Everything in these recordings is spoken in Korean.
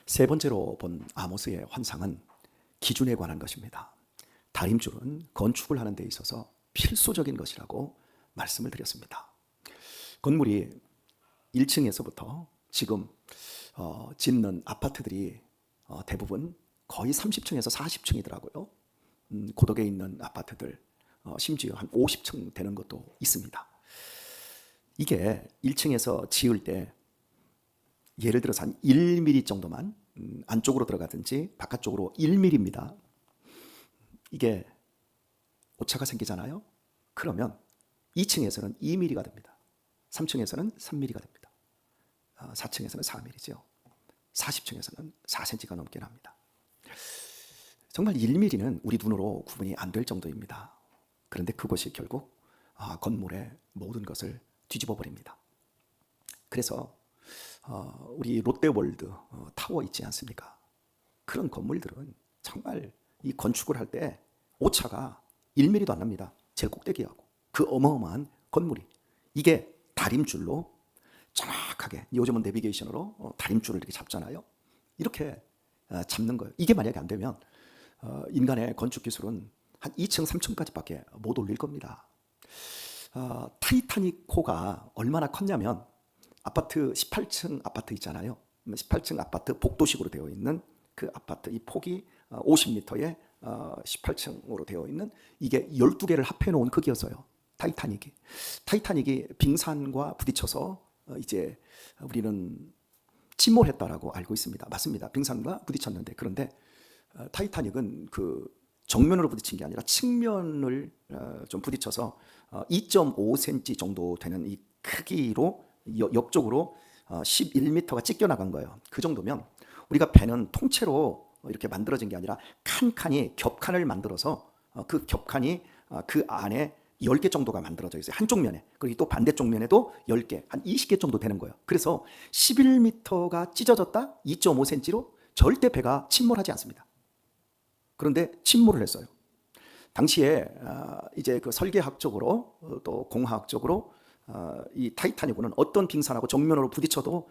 세 번째로 본 아모스의 환상은 기준에 관한 것입니다. 다림줄은 건축을 하는 데 있어서 필수적인 것이라고 말씀을 드렸습니다. 건물이 1층에서부터 지금 짓는 아파트들이 대부분 거의 30층에서 40층이더라고요. 고덕에 있는 아파트들 심지어 한 50층 되는 것도 있습니다. 이게 1층에서 지을 때 예를 들어서 한 1mm 정도만 안쪽으로 들어가든지 바깥쪽으로 1mm입니다. 이게 오차가 생기잖아요. 그러면 2층에서는 2mm가 됩니다. 3층에서는 3mm가 됩니다. 4층에서는 4mm죠. 40층에서는 4cm가 넘게 납니다. 정말 1mm는 우리 눈으로 구분이 안 될 정도입니다. 그런데 그것이 결국 건물의 모든 것을 뒤집어 버립니다. 그래서 우리 롯데월드 타워 있지 않습니까? 그런 건물들은 정말 이 건축을 할 때 오차가 1mm도 안 납니다. 제일 꼭대기하고 그 어마어마한 건물이 이게 다림줄로 정확하게, 요즘은 내비게이션으로 다림줄을 이렇게 잡잖아요. 이렇게 잡는 거예요. 이게 만약에 안 되면 인간의 건축 기술은 한 2층, 3층까지밖에 못 올릴 겁니다. 타이타닉호가 얼마나 컸냐면 아파트 18층 아파트 있잖아요. 18층 아파트 복도식으로 되어 있는 그 아파트, 이 폭이 50m에 18층으로 되어 있는 이게 12개를 합해 놓은 크기였어요. 타이타닉이 빙산과 부딪혀서 이제 우리는 침몰했다라고 알고 있습니다. 맞습니다. 빙산과 부딪혔는데, 그런데 타이타닉은 그 정면으로 부딪힌 게 아니라 측면을 좀 부딪혀서 2.5cm 정도 되는 이 크기로 옆쪽으로 11m가 찢겨 나간 거예요. 그 정도면 우리가 배는 통째로 이렇게 만들어진 게 아니라 칸칸이 겹칸을 만들어서 그 겹칸이 그 안에 10개 정도가 만들어져 있어요. 한쪽 면에. 그리고 또 반대쪽 면에도 10개, 한 20개 정도 되는 거예요. 그래서 11m가 찢어졌다 2.5cm로 절대 배가 침몰하지 않습니다. 그런데 침몰을 했어요. 당시에 이제 그 설계학적으로 또 공화학적으로 이 타이타닉호는 어떤 빙산하고 정면으로 부딪혀도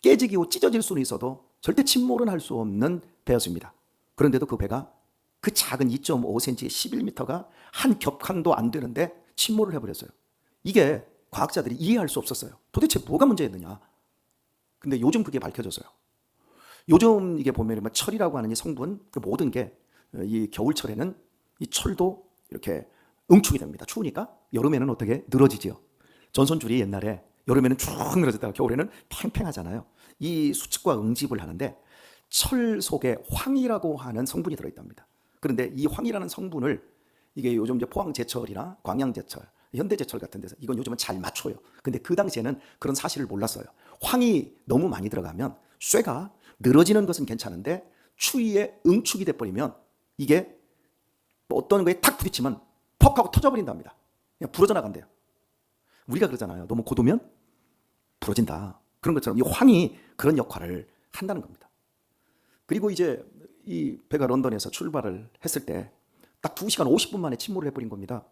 깨지고 찢어질 수는 있어도 절대 침몰은 할 수 없는 배였습니다. 그런데도 그 배가 그 작은 2.5cm 11m가 한 겹칸도 안 되는데 침몰을 해버렸어요. 이게 과학자들이 이해할 수 없었어요. 도대체 뭐가 문제였느냐. 근데 요즘 그게 밝혀졌어요. 요즘 이게 보면 철이라고 하는 이 성분, 그 모든 게 이 겨울철에는 이 철도 이렇게 응축이 됩니다. 추우니까. 여름에는 어떻게 늘어지지요. 전선줄이 옛날에 여름에는 쭉 늘어졌다가 겨울에는 팽팽하잖아요. 이 수축과 응집을 하는데 철 속에 황이라고 하는 성분이 들어있답니다. 그런데 이 황이라는 성분을 이게 요즘 이제 포항제철이나 광양제철, 현대제철 같은 데서 이건 요즘은 잘 맞춰요. 근데 그 당시에는 그런 사실을 몰랐어요. 황이 너무 많이 들어가면 쇠가 늘어지는 것은 괜찮은데 추위에 응축이 돼버리면 이게 어떤 거에 탁 부딪히면 퍽 하고 터져버린답니다. 그냥 부러져 나간대요. 우리가 그러잖아요. 너무 고도면 부러진다. 그런 것처럼 이 황이 그런 역할을 한다는 겁니다. 그리고 이제 이 배가 런던에서 출발을 했을 때 딱 2시간 50분 만에 침몰을 해버린 겁니다.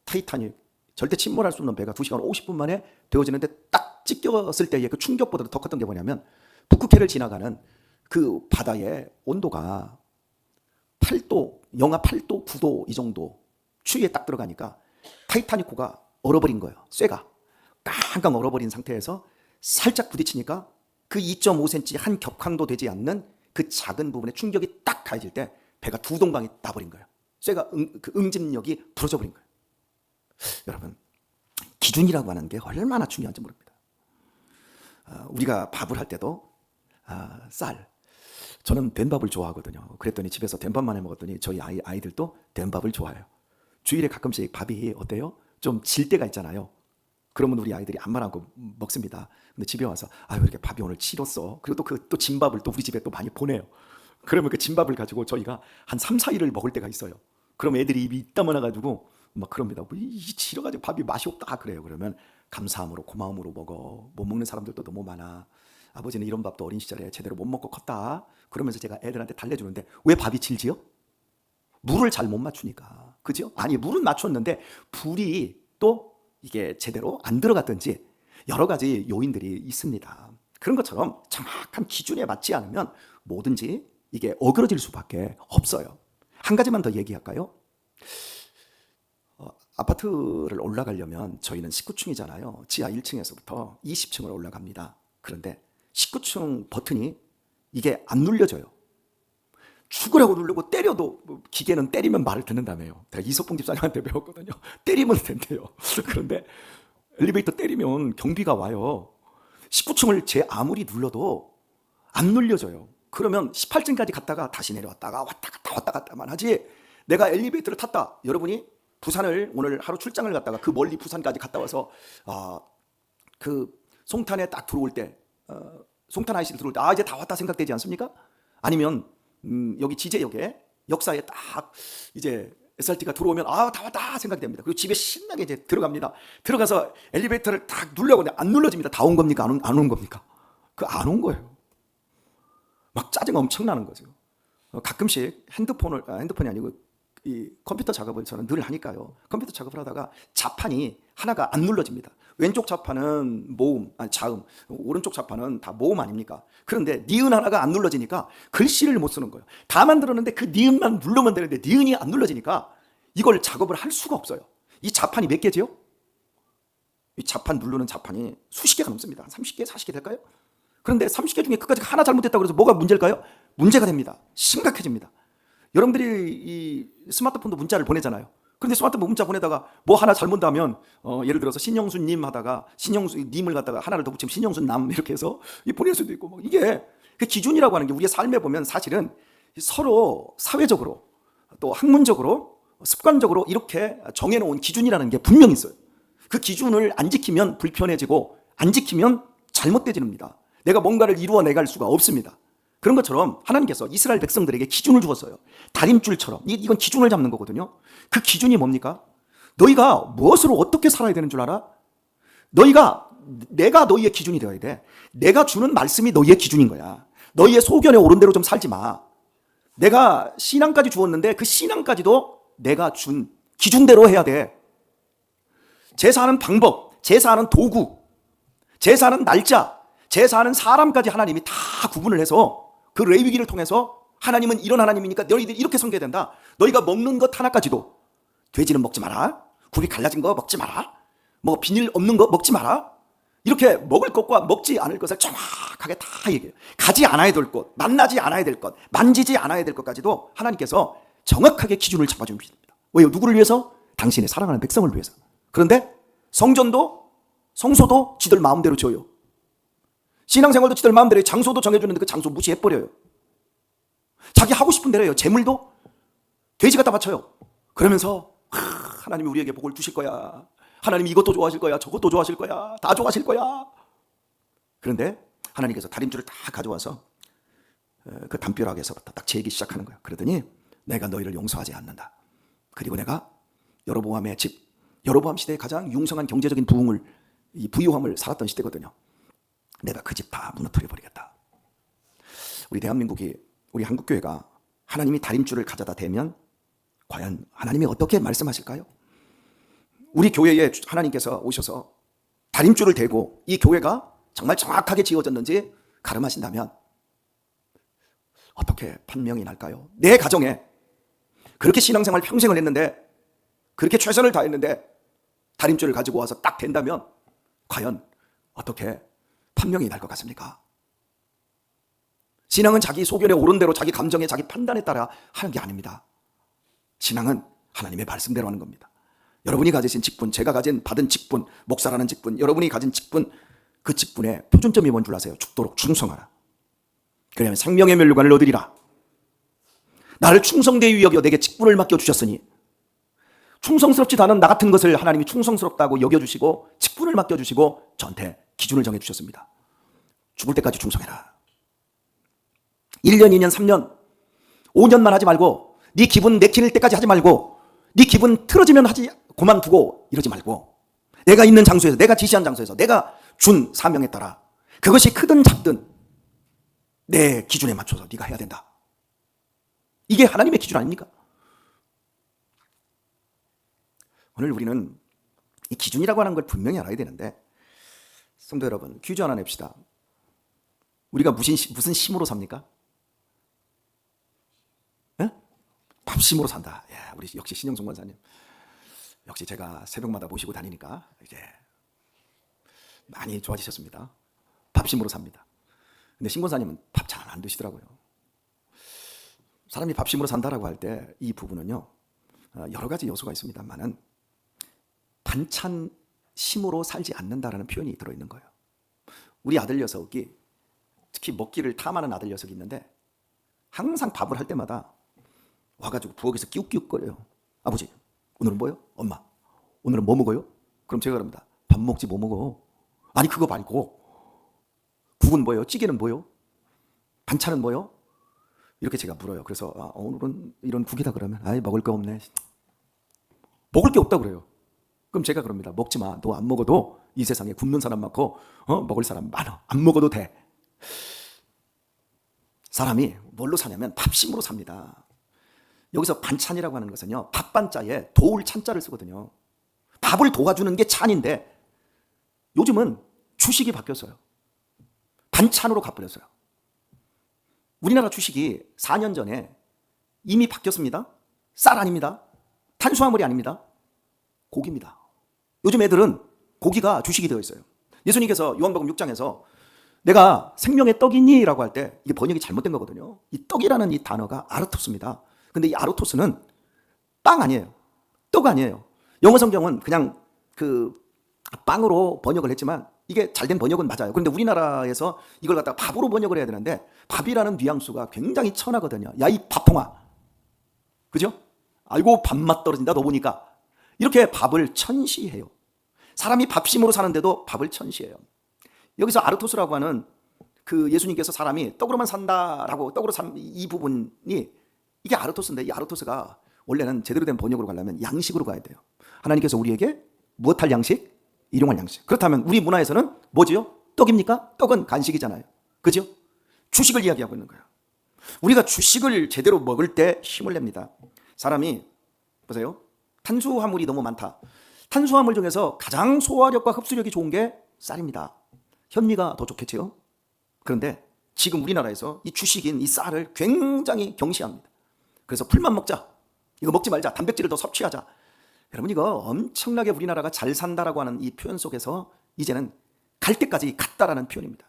타이타닉, 절대 침몰할 수 없는 배가 2시간 50분 만에 되어지는데 딱 찢겼을 때의 그 충격보다도 더 컸던 게 뭐냐면 북극해를 지나가는 그 바다의 온도가 8도, 영하 8도, 9도 이 정도 추위에 딱 들어가니까 타이타닉호가 얼어버린 거예요. 쇠가 깡깡 얼어버린 상태에서 살짝 부딪히니까 그 2.5cm 한 겹칸도 되지 않는 그 작은 부분에 충격이 딱 가해질 때 배가 두 동강이 나버린 거예요. 쇠가 그 응집력이 부러져 버린 거예요. 여러분, 기준이라고 하는 게 얼마나 중요한지 모릅니다. 우리가 밥을 할 때도 쌀, 저는 된 밥을 좋아하거든요. 그랬더니 집에서 된 밥만 해 먹었더니 저희 아이들도 된 밥을 좋아해요. 주일에 가끔씩 밥이 어때요? 좀 질 때가 있잖아요. 그러면 우리 아이들이 아무 말 안 하고 먹습니다. 근데 집에 와서 아유, 이렇게 밥이 오늘 질었어. 그리고 또 또 진밥을 또 우리 집에 또 많이 보내요. 그러면 그 진밥을 가지고 저희가 한 3, 4일을 먹을 때가 있어요. 그럼 애들이 입이 이따만해 가지고 막 그럽니다. 이 질어가지고 밥이 맛이 없다 그래요. 그러면 감사함으로 고마움으로 먹어. 못 먹는 사람들도 너무 많아. 아버지는 이런 밥도 어린 시절에 제대로 못 먹고 컸다. 그러면서 제가 애들한테 달래주는데 왜 밥이 질지요? 물을 잘 못 맞추니까. 그죠? 아니, 물은 맞췄는데 불이 또 이게 제대로 안 들어갔든지 여러 가지 요인들이 있습니다. 그런 것처럼 정확한 기준에 맞지 않으면 뭐든지 이게 어그러질 수밖에 없어요. 한 가지만 더 얘기할까요? 아파트를 올라가려면 저희는 19층이잖아요. 지하 1층에서부터 20층으로 올라갑니다. 그런데 19층 버튼이 이게 안 눌려져요. 죽으라고 누르고 때려도 기계는 때리면 말을 듣는다며요. 제가 이석봉 집사님한테 배웠거든요. 때리면 된대요. 그런데 엘리베이터 때리면 경비가 와요. 19층을 제 아무리 눌러도 안 눌려져요. 그러면 18층까지 갔다가 다시 내려왔다가 왔다 갔다만 하지, 내가 엘리베이터를 탔다. 여러분이 부산을 오늘 하루 출장을 갔다가 그 멀리 부산까지 갔다 와서 그 송탄에 딱 들어올 때, 송탄 IC를 들어올 때 이제 다 왔다 생각되지 않습니까? 아니면 여기 지제역에 역사에 딱 이제 SRT가 들어오면 다 왔다 생각됩니다. 그리고 집에 신나게 이제 들어갑니다. 들어가서 엘리베이터를 딱 누르려고 하는데 안 눌러집니다. 다 온 겁니까? 안 온 겁니까? 안 온 거예요. 막 짜증 엄청 나는 거죠. 가끔씩 핸드폰이 아니고 이 컴퓨터 작업을 저는 늘 하니까요. 컴퓨터 작업을 하다가 자판이 하나가 안 눌러집니다. 왼쪽 자판은 모음, 자음, 오른쪽 자판은 다 모음 아닙니까? 그런데 니은 하나가 안 눌러지니까 글씨를 못 쓰는 거예요. 다 만들었는데 그 니은만 누르면 되는데 니은이 안 눌러지니까 이걸 작업을 할 수가 없어요. 이 자판이 몇 개지요? 이 자판 누르는 자판이 수십 개가 넘습니다. 30개, 40개 될까요? 그런데 30개 중에 그까지 하나 잘못됐다고 해서 뭐가 문제일까요? 문제가 됩니다. 심각해집니다. 여러분들이 이 스마트폰도 문자를 보내잖아요. 그런데 스마트폰 문자 보내다가 뭐 하나 잘못하면 예를 들어서 신영수님 하다가 신영수님을 갖다가 하나를 더 붙이면 신영수남 이렇게 해서 보낼 수도 있고, 이게 그 기준이라고 하는 게 우리의 삶에 보면 사실은 서로 사회적으로 또 학문적으로 습관적으로 이렇게 정해놓은 기준이라는 게 분명히 있어요. 그 기준을 안 지키면 불편해지고 안 지키면 잘못되집니다. 내가 뭔가를 이루어 내갈 수가 없습니다. 그런 것처럼 하나님께서 이스라엘 백성들에게 기준을 주었어요. 다림줄처럼. 이건 기준을 잡는 거거든요. 그 기준이 뭡니까? 너희가 무엇으로 어떻게 살아야 되는 줄 알아? 내가 너희의 기준이 되어야 돼. 내가 주는 말씀이 너희의 기준인 거야. 너희의 소견에 오른 대로 좀 살지 마. 내가 신앙까지 주었는데 그 신앙까지도 내가 준 기준대로 해야 돼. 제사하는 방법, 제사하는 도구, 제사하는 날짜, 제사하는 사람까지 하나님이 다 구분을 해서 그 레위기를 통해서 하나님은 이런 하나님이니까 너희들이 이렇게 섬겨야 된다. 너희가 먹는 것 하나까지도 돼지는 먹지 마라. 굽이 갈라진 거 먹지 마라. 뭐 비닐 없는 거 먹지 마라. 이렇게 먹을 것과 먹지 않을 것을 정확하게 다 얘기해요. 가지 않아야 될 것, 만나지 않아야 될 것, 만지지 않아야 될 것까지도 하나님께서 정확하게 기준을 잡아줍니다. 왜요? 누구를 위해서? 당신의 사랑하는 백성을 위해서. 그런데 성전도 성소도 지들 마음대로 지어요. 신앙생활도 지들 마음대로 해요. 장소도 정해주는데 그 장소 무시해버려요. 자기 하고 싶은 대로 해요. 재물도 돼지 갖다 바쳐요. 그러면서 하나님이 우리에게 복을 주실 거야. 하나님이 이것도 좋아하실 거야. 저것도 좋아하실 거야. 다 좋아하실 거야. 그런데 하나님께서 다림줄을 다 가져와서 그 담벼락에서부터 딱 재기 시작하는 거야. 그러더니 내가 너희를 용서하지 않는다. 그리고 내가 여로보암의 집, 여로보암 시대에 가장 융성한 경제적인 부유함을 살았던 시대거든요. 내가 그 집 다 무너뜨려 버리겠다. 우리 대한민국이, 우리 한국교회가 하나님이 다림줄을 가져다 대면 과연 하나님이 어떻게 말씀하실까요? 우리 교회에 하나님께서 오셔서 다림줄을 대고 이 교회가 정말 정확하게 지어졌는지 가름하신다면 어떻게 판명이 날까요? 내 가정에 그렇게 신앙생활 평생을 했는데, 그렇게 최선을 다했는데 다림줄을 가지고 와서 딱 된다면 과연 어떻게 판명이 날 것 같습니까? 신앙은 자기 소견에 오른 대로 자기 감정에 자기 판단에 따라 하는 게 아닙니다. 신앙은 하나님의 말씀대로 하는 겁니다. 여러분이 가지신 직분, 제가 받은 직분, 목사라는 직분, 여러분이 가진 직분, 그 직분의 표준점이 뭔 줄 아세요? 죽도록 충성하라. 그러면 생명의 멸류관을 얻으리라. 나를 충성되이 여겨 내게 직분을 맡겨주셨으니, 충성스럽지도 않은 나 같은 것을 하나님이 충성스럽다고 여겨주시고 직분을 맡겨주시고 저한테 기준을 정해주셨습니다. 죽을 때까지 충성해라. 1년, 2년, 3년, 5년만 하지 말고, 네 기분 내키는 때까지 하지 말고, 네 기분 틀어지면 그만두고 이러지 말고, 내가 있는 장소에서, 내가 지시한 장소에서, 내가 준 사명에 따라 그것이 크든 작든 내 기준에 맞춰서 네가 해야 된다. 이게 하나님의 기준 아닙니까? 오늘 우리는 이 기준이라고 하는 걸 분명히 알아야 되는데, 성도 여러분, 퀴즈 하나 냅시다. 우리가 무슨 심으로 삽니까? 예? 밥심으로 산다. 예, 우리 역시 신영종 권사님. 역시 제가 새벽마다 모시고 다니니까 이제 많이 좋아지셨습니다. 밥심으로 삽니다. 근데 신 권사님은 밥 잘 안 드시더라고요. 사람이 밥심으로 산다라고 할 때 이 부분은요, 여러 가지 요소가 있습니다만은 반찬 심으로 살지 않는다라는 표현이 들어있는 거예요. 우리 아들 녀석이 특히 먹기를 탐하는 아들 녀석이 있는데 항상 밥을 할 때마다 와가지고 부엌에서 끼욱끼욱거려요. 아버지, 오늘은 뭐요? 엄마, 오늘은 뭐 먹어요? 그럼 제가 그럽니다. 밥 먹지 뭐 먹어? 아니 그거 말고 국은 뭐예요? 찌개는 뭐예요? 반찬은 뭐예요? 이렇게 제가 물어요. 그래서 오늘은 이런 국이다 그러면 아이 먹을 거 없네. 먹을 게 없다 그래요. 그럼 제가 그럽니다. 먹지 마. 너 안 먹어도 이 세상에 굶는 사람 많고 먹을 사람 많아. 안 먹어도 돼. 사람이 뭘로 사냐면 밥심으로 삽니다. 여기서 반찬이라고 하는 것은요, 밥반자에 도울 찬자를 쓰거든요. 밥을 도와주는 게 찬인데 요즘은 주식이 바뀌었어요. 반찬으로 가버렸어요. 우리나라 주식이 4년 전에 이미 바뀌었습니다. 쌀 아닙니다. 탄수화물이 아닙니다. 고기입니다. 요즘 애들은 고기가 주식이 되어 있어요. 예수님께서 요한복음 6장에서 내가 생명의 떡이니? 라고 할 때 이게 번역이 잘못된 거거든요. 이 떡이라는 이 단어가 아르토스입니다. 근데 이 아르토스는 빵 아니에요. 떡 아니에요. 영어 성경은 그냥 그 빵으로 번역을 했지만 이게 잘된 번역은 맞아요. 그런데 우리나라에서 이걸 갖다가 밥으로 번역을 해야 되는데 밥이라는 뉘앙스가 굉장히 천하거든요. 야, 이 밥통아. 그죠? 아이고 밥맛 떨어진다 너 보니까. 이렇게 밥을 천시해요. 사람이 밥심으로 사는데도 밥을 천시해요. 여기서 아르토스라고 하는 그 예수님께서 사람이 떡으로만 산다라고 떡으로 산 이 부분이 이게 아르토스인데 이 아르토스가 원래는 제대로 된 번역으로 가려면 양식으로 가야 돼요. 하나님께서 우리에게 무엇할 양식? 일용할 양식. 그렇다면 우리 문화에서는 뭐지요? 떡입니까? 떡은 간식이잖아요. 그죠? 주식을 이야기하고 있는 거예요. 우리가 주식을 제대로 먹을 때 힘을 냅니다. 사람이 보세요. 탄수화물이 너무 많다. 탄수화물 중에서 가장 소화력과 흡수력이 좋은 게 쌀입니다. 현미가 더 좋겠지요. 그런데 지금 우리나라에서 이 주식인 이 쌀을 굉장히 경시합니다. 그래서 풀만 먹자. 이거 먹지 말자. 단백질을 더 섭취하자. 여러분 이거 엄청나게 우리나라가 잘 산다라고 하는 이 표현 속에서 이제는 갈 때까지 갔다라는 표현입니다.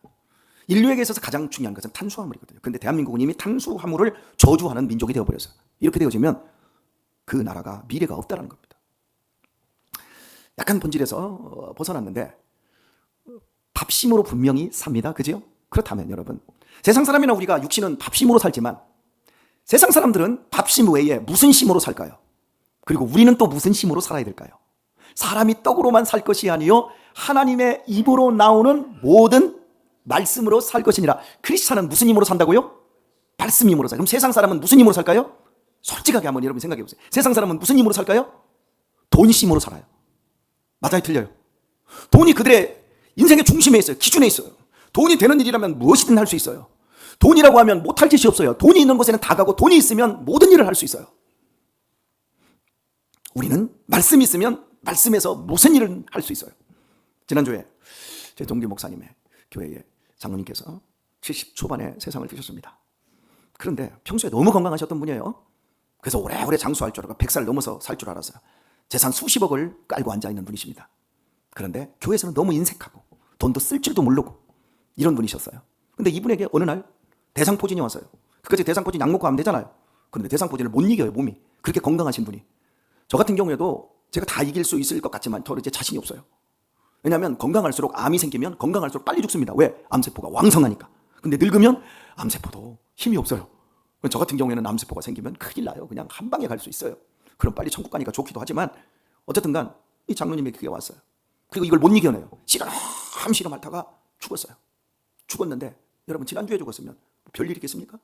인류에게 있어서 가장 중요한 것은 탄수화물이거든요. 그런데 대한민국은 이미 탄수화물을 저주하는 민족이 되어버렸어요. 이렇게 되어지면 그 나라가 미래가 없다라는 겁니다. 약간 본질에서 벗어났는데 밥심으로 분명히 삽니다. 그죠? 그렇다면 여러분 세상 사람이나 우리가 육신은 밥심으로 살지만 세상 사람들은 밥심 외에 무슨 심으로 살까요? 그리고 우리는 또 무슨 심으로 살아야 될까요? 사람이 떡으로만 살 것이 아니요 하나님의 입으로 나오는 모든 말씀으로 살 것이니라. 크리스찬은 무슨 힘으로 산다고요? 말씀 힘으로 살아요. 그럼 세상 사람은 무슨 힘으로 살까요? 솔직하게 한번 여러분 생각해 보세요. 세상 사람은 무슨 힘으로 살까요? 돈심으로 살아요. 맞아요, 틀려요? 돈이 그들의 인생의 중심에 있어요. 기준에 있어요. 돈이 되는 일이라면 무엇이든 할 수 있어요. 돈이라고 하면 못할 짓이 없어요. 돈이 있는 곳에는 다 가고 돈이 있으면 모든 일을 할 수 있어요. 우리는 말씀이 있으면 말씀에서 무슨 일을 할 수 있어요. 지난주에 제 동기 목사님의 교회에 장로님께서 70 초반에 세상을 드셨습니다. 그런데 평소에 너무 건강하셨던 분이에요. 그래서 오래오래 장수할 줄 알고 100살 넘어서 살 줄 알았어요. 재산 수십억을 깔고 앉아있는 분이십니다. 그런데 교회에서는 너무 인색하고 돈도 쓸 줄도 모르고 이런 분이셨어요. 근데 이분에게 어느 날 대상포진이 왔어요. 그까지 대상포진 약 먹고 하면 되잖아요. 그런데 대상포진을 못 이겨요, 몸이. 그렇게 건강하신 분이. 저 같은 경우에도 제가 다 이길 수 있을 것 같지만 저는 이제 자신이 없어요. 왜냐하면 건강할수록 암이 생기면 건강할수록 빨리 죽습니다. 왜? 암세포가 왕성하니까. 근데 늙으면 암세포도 힘이 없어요. 저 같은 경우에는 암세포가 생기면 큰일 나요. 그냥 한 방에 갈 수 있어요. 그럼 빨리 천국 가니까 좋기도 하지만 어쨌든 간 이 장로님이 그게 왔어요. 그리고 이걸 못 이겨내요. 실험하다가 죽었어요. 죽었는데 여러분 지난주에 죽었으면 별일 있겠습니까?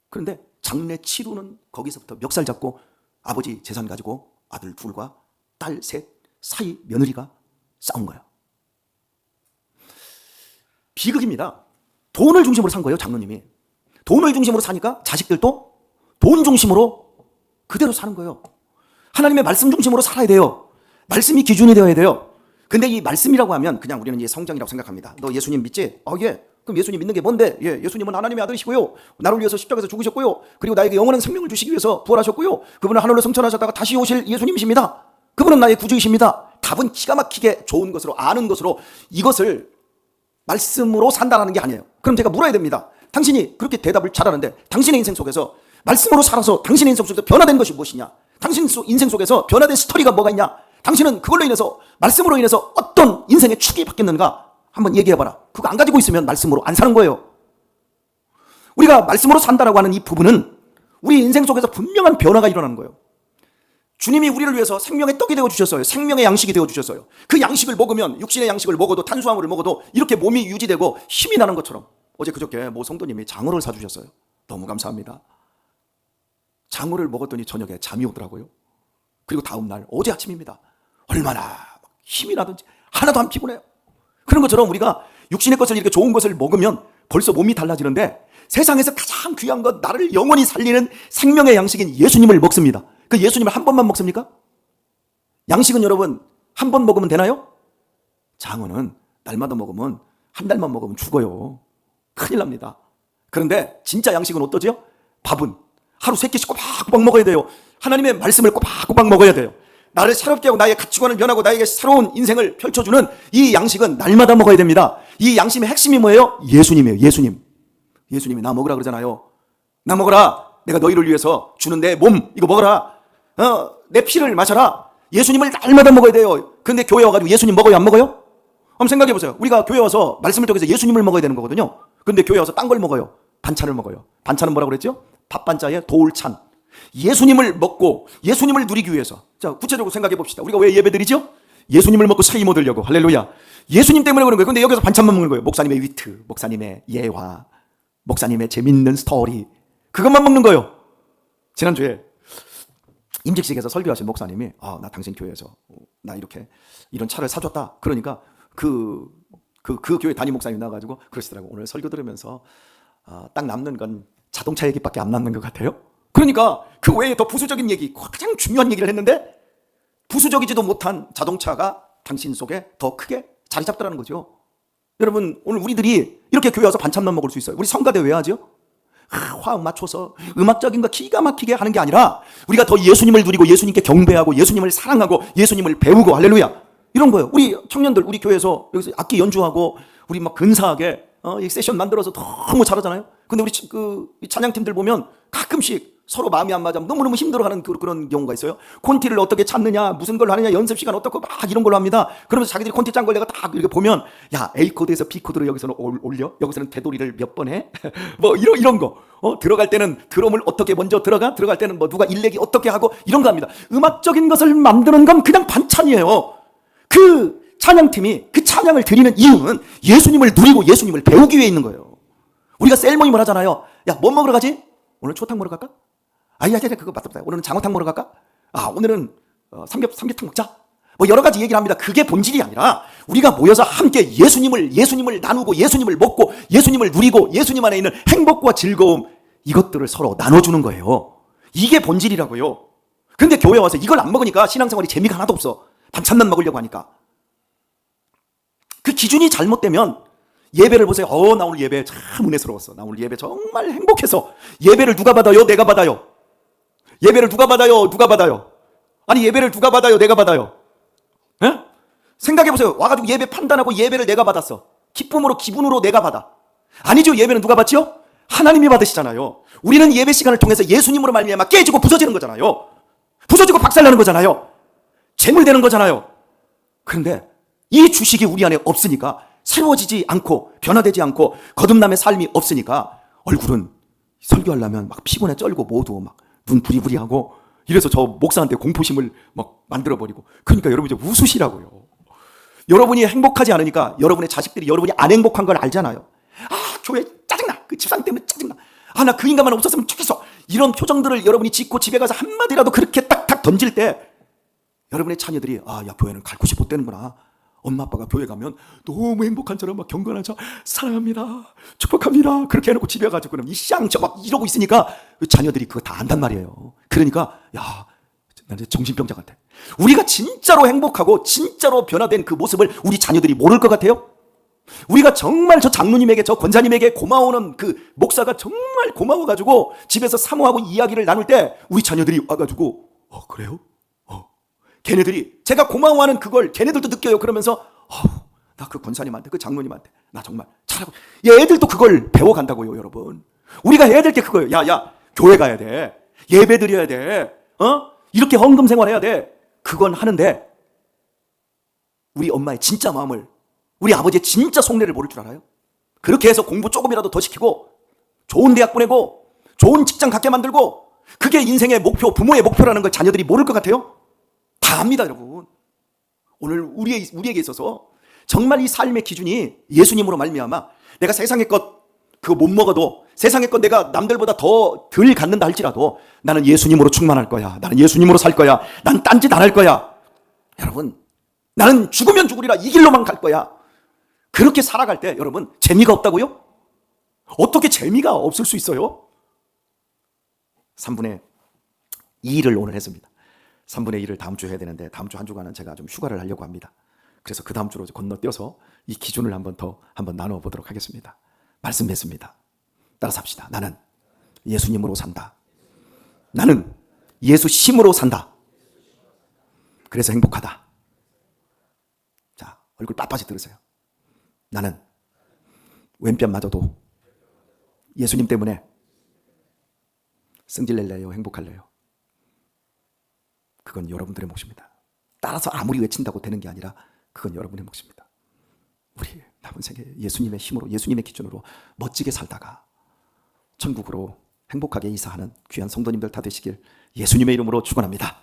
그런데 장례 치루는 거기서부터 멱살 잡고 아버지 재산 가지고 아들 둘과 딸 셋 사이 며느리가 싸운 거예요. 비극입니다. 돈을 중심으로 산 거예요, 장로님이. 돈을 중심으로 사니까 자식들도 돈 중심으로 그대로 사는 거예요. 하나님의 말씀 중심으로 살아야 돼요. 말씀이 기준이 되어야 돼요. 근데 이 말씀이라고 하면 그냥 우리는 이제 성경이라고 생각합니다. 너 예수님 믿지? 예. 그럼 예수님 믿는 게 뭔데? 예, 예수님은 하나님의 아들이시고요. 나를 위해서 십자가에서 죽으셨고요. 그리고 나에게 영원한 생명을 주시기 위해서 부활하셨고요. 그분은 하늘로 승천하셨다가 다시 오실 예수님이십니다. 그분은 나의 구주이십니다. 답은 기가 막히게 좋은 것으로 아는 것으로 이것을 말씀으로 산다는 게 아니에요. 그럼 제가 물어야 됩니다. 당신이 그렇게 대답을 잘하는데 당신의 인생 속에서 말씀으로 살아서 당신의 인생 속에서 변화된 것이 무엇이냐? 당신 인생 속에서 변화된 스토리가 뭐가 있냐? 당신은 그걸로 인해서 말씀으로 인해서 어떤 인생의 축이 바뀌었는가? 한번 얘기해봐라. 그거 안 가지고 있으면 말씀으로 안 사는 거예요. 우리가 말씀으로 산다라고 하는 이 부분은 우리 인생 속에서 분명한 변화가 일어나는 거예요. 주님이 우리를 위해서 생명의 떡이 되어주셨어요. 생명의 양식이 되어주셨어요. 그 양식을 먹으면 육신의 양식을 먹어도 탄수화물을 먹어도 이렇게 몸이 유지되고 힘이 나는 것처럼 어제 그저께 모 성도님이 장어를 사주셨어요. 너무 감사합니다. 장어를 먹었더니 저녁에 잠이 오더라고요. 그리고 다음날 어제 아침입니다. 얼마나 힘이 나든지 하나도 안 피곤해요. 그런 것처럼 우리가 육신의 것을 이렇게 좋은 것을 먹으면 벌써 몸이 달라지는데 세상에서 가장 귀한 것, 나를 영원히 살리는 생명의 양식인 예수님을 먹습니다. 그 예수님을 한 번만 먹습니까? 양식은 여러분 한 번 먹으면 되나요? 장어는 날마다 먹으면 한 달만 먹으면 죽어요. 큰일 납니다. 그런데 진짜 양식은 어떠지요? 밥은 하루 3끼씩 꼬박꼬박 먹어야 돼요. 하나님의 말씀을 꼬박꼬박 먹어야 돼요. 나를 새롭게 하고 나의 가치관을 변하고 나에게 새로운 인생을 펼쳐주는 이 양식은 날마다 먹어야 됩니다. 이 양심의 핵심이 뭐예요? 예수님이에요. 예수님이 나 먹으라 그러잖아요. 나 먹어라. 내가 너희를 위해서 주는 내 몸 이거 먹어라. 내 피를 마셔라. 예수님을 날마다 먹어야 돼요. 근데 교회 와가지고 예수님 먹어요 안 먹어요? 한번 생각해 보세요. 우리가 교회 와서 말씀을 통해서 예수님을 먹어야 되는 거거든요. 근데 교회 와서 딴 걸 먹어요. 반찬을 먹어요. 반찬은 뭐라고 그랬죠? 밥반자에 돌찬. 예수님을 먹고 예수님을 누리기 위해서. 자, 구체적으로 생각해 봅시다. 우리가 왜 예배드리죠? 예수님을 먹고 차이 못 들려고. 할렐루야. 예수님 때문에 그런 거예요. 근데 여기서 반찬만 먹는 거예요. 목사님의 위트, 목사님의 예화, 목사님의 재밌는 스토리. 그것만 먹는 거예요. 지난주에 임직식에서 설교하신 목사님이 나 당신 교회에서 나 이렇게 이런 차를 사줬다. 그러니까 그 교회 담임 목사님 나와가지고 그러시더라고. 오늘 설교 들으면서 딱 남는 건 자동차 얘기밖에 안 남는 것 같아요. 그러니까 그 외에 더 부수적인 얘기, 가장 중요한 얘기를 했는데 부수적이지도 못한 자동차가 당신 속에 더 크게 자리 잡더라는 거죠. 여러분 오늘 우리들이 이렇게 교회 와서 반찬만 먹을 수 있어요. 우리 성가대 왜 하죠? 화음 맞춰서 음악적인 거 기가 막히게 하는 게 아니라 우리가 더 예수님을 누리고 예수님께 경배하고 예수님을 사랑하고 예수님을 배우고 할렐루야 이런 거예요. 우리 청년들 우리 교회에서 여기서 악기 연주하고 우리 막 근사하게 이 세션 만들어서 너무 잘하잖아요. 근데 우리 찬양팀들 보면 가끔씩 서로 마음이 안 맞아 너무너무 힘들어하는 그런 경우가 있어요. 콘티를 어떻게 찾느냐 무슨 걸 하느냐 연습 시간 어떻고 막 이런 걸로 합니다. 그러면서 자기들이 콘티 짠 걸 내가 딱 이렇게 보면 야 A 코드에서 B 코드로 여기서는 올려 여기서는 되돌이를 몇 번 해? 뭐 이런 거 들어갈 때는 드럼을 어떻게 먼저 들어갈 때는 뭐 누가 일렉이 어떻게 하고 이런 거 합니다. 음악적인 것을 만드는 건 그냥 반찬이에요. 그 찬양팀이 그 찬양을 드리는 이유는 예수님을 누리고 예수님을 배우기 위해 있는 거예요. 우리가 셀 모임을 하잖아요. 야, 뭐 먹으러 가지? 오늘 초탕 먹으러 갈까? 아야, 그거 맞다. 오늘은 장어탕 먹으러 갈까? 오늘은 삼계탕 먹자. 뭐 여러 가지 얘기를 합니다. 그게 본질이 아니라 우리가 모여서 함께 예수님을 나누고 예수님을 먹고 예수님을 누리고 예수님 안에 있는 행복과 즐거움 이것들을 서로 나눠주는 거예요. 이게 본질이라고요. 근데 교회 와서 이걸 안 먹으니까 신앙생활이 재미가 하나도 없어. 반찬만 먹으려고 하니까. 그 기준이 잘못되면 예배를 보세요. 나 오늘 예배 참 은혜스러웠어. 나 오늘 예배 정말 행복해서. 예배를 누가 받아요? 내가 받아요. 예배를 누가 받아요? 누가 받아요? 아니 예배를 누가 받아요? 내가 받아요. 에? 생각해보세요. 와가지고 예배 판단하고 예배를 내가 받았어. 기분으로 내가 받아. 아니죠. 예배는 누가 받지요? 하나님이 받으시잖아요. 우리는 예배 시간을 통해서 예수님으로 말미암아 깨지고 부서지는 거잖아요. 부서지고 박살나는 거잖아요. 재물되는 거잖아요. 그런데 이 주식이 우리 안에 없으니까 새로워지지 않고 변화되지 않고 거듭남의 삶이 없으니까 얼굴은 설교하려면 막 피곤해 쩔고 모두 막 눈 부리부리하고 이래서 저 목사한테 공포심을 막 만들어버리고 그러니까 여러분 이제 웃으시라고요. 여러분이 행복하지 않으니까 여러분의 자식들이 여러분이 안 행복한 걸 알잖아요. 교회 짜증나. 그 집사님 때문에 짜증나. 나 그 인간만 없었으면 좋겠어. 이런 표정들을 여러분이 짓고 집에 가서 한마디라도 그렇게 딱딱 던질 때 여러분의 자녀들이 야 교회는 갈 곳이 못 되는구나. 엄마 아빠가 교회 가면 너무 행복한 처럼 막 경건한 척 사랑합니다 축복합니다 그렇게 해놓고 집에 가지고 그럼 이쌍저 막 이러고 있으니까 자녀들이 그거 다 안단 말이에요. 그러니까 나 이제 정신병자 같아. 우리가 진짜로 행복하고 진짜로 변화된 그 모습을 우리 자녀들이 모를 것 같아요? 우리가 정말 저 장로님에게, 저 권사님에게 고마워하는 그 목사가 정말 고마워가지고 집에서 사모하고 이야기를 나눌 때 우리 자녀들이 와가지고 그래요? 걔네들이 제가 고마워하는 그걸 걔네들도 느껴요. 그러면서 나 그 권사님한테, 그 장로님한테 나 정말 잘하고. 얘들도 그걸 배워간다고요, 여러분. 우리가 해야 될 게 그거예요. 야, 교회 가야 돼. 예배 드려야 돼. 이렇게 헌금 생활해야 돼. 그건 하는데 우리 엄마의 진짜 마음을, 우리 아버지의 진짜 속내를 모를 줄 알아요? 그렇게 해서 공부 조금이라도 더 시키고 좋은 대학 보내고 좋은 직장 갖게 만들고 그게 인생의 목표, 부모의 목표라는 걸 자녀들이 모를 것 같아요? 다 압니다, 여러분. 오늘 우리에게 있어서 정말 이 삶의 기준이 예수님으로 말미암아 내가 세상의 것 그거 못 먹어도, 세상의 것 내가 남들보다 더 덜 갖는다 할지라도 나는 예수님으로 충만할 거야. 나는 예수님으로 살 거야. 난 딴짓 안 할 거야. 여러분, 나는 죽으면 죽으리라 이 길로만 갈 거야. 그렇게 살아갈 때 여러분 재미가 없다고요? 어떻게 재미가 없을 수 있어요? 3분의 2를 오늘 했습니다. 3분의 1을 다음 주에 해야 되는데 다음 주 한 주간은 제가 좀 휴가를 하려고 합니다. 그래서 그 다음 주로 건너뛰어서 이 기준을 한번 나누어 보도록 하겠습니다. 말씀했습니다. 따라서 합시다. 나는 예수님으로 산다. 나는 예수 심으로 산다. 그래서 행복하다. 자, 얼굴 빳빳이 들으세요. 나는 왼뺨 맞아도 예수님 때문에 승질낼래요? 행복할래요? 그건 여러분들의 몫입니다. 따라서 아무리 외친다고 되는 게 아니라 그건 여러분의 몫입니다. 우리 남은 생에 예수님의 힘으로, 예수님의 기준으로 멋지게 살다가 천국으로 행복하게 이사하는 귀한 성도님들 다 되시길 예수님의 이름으로 축원합니다.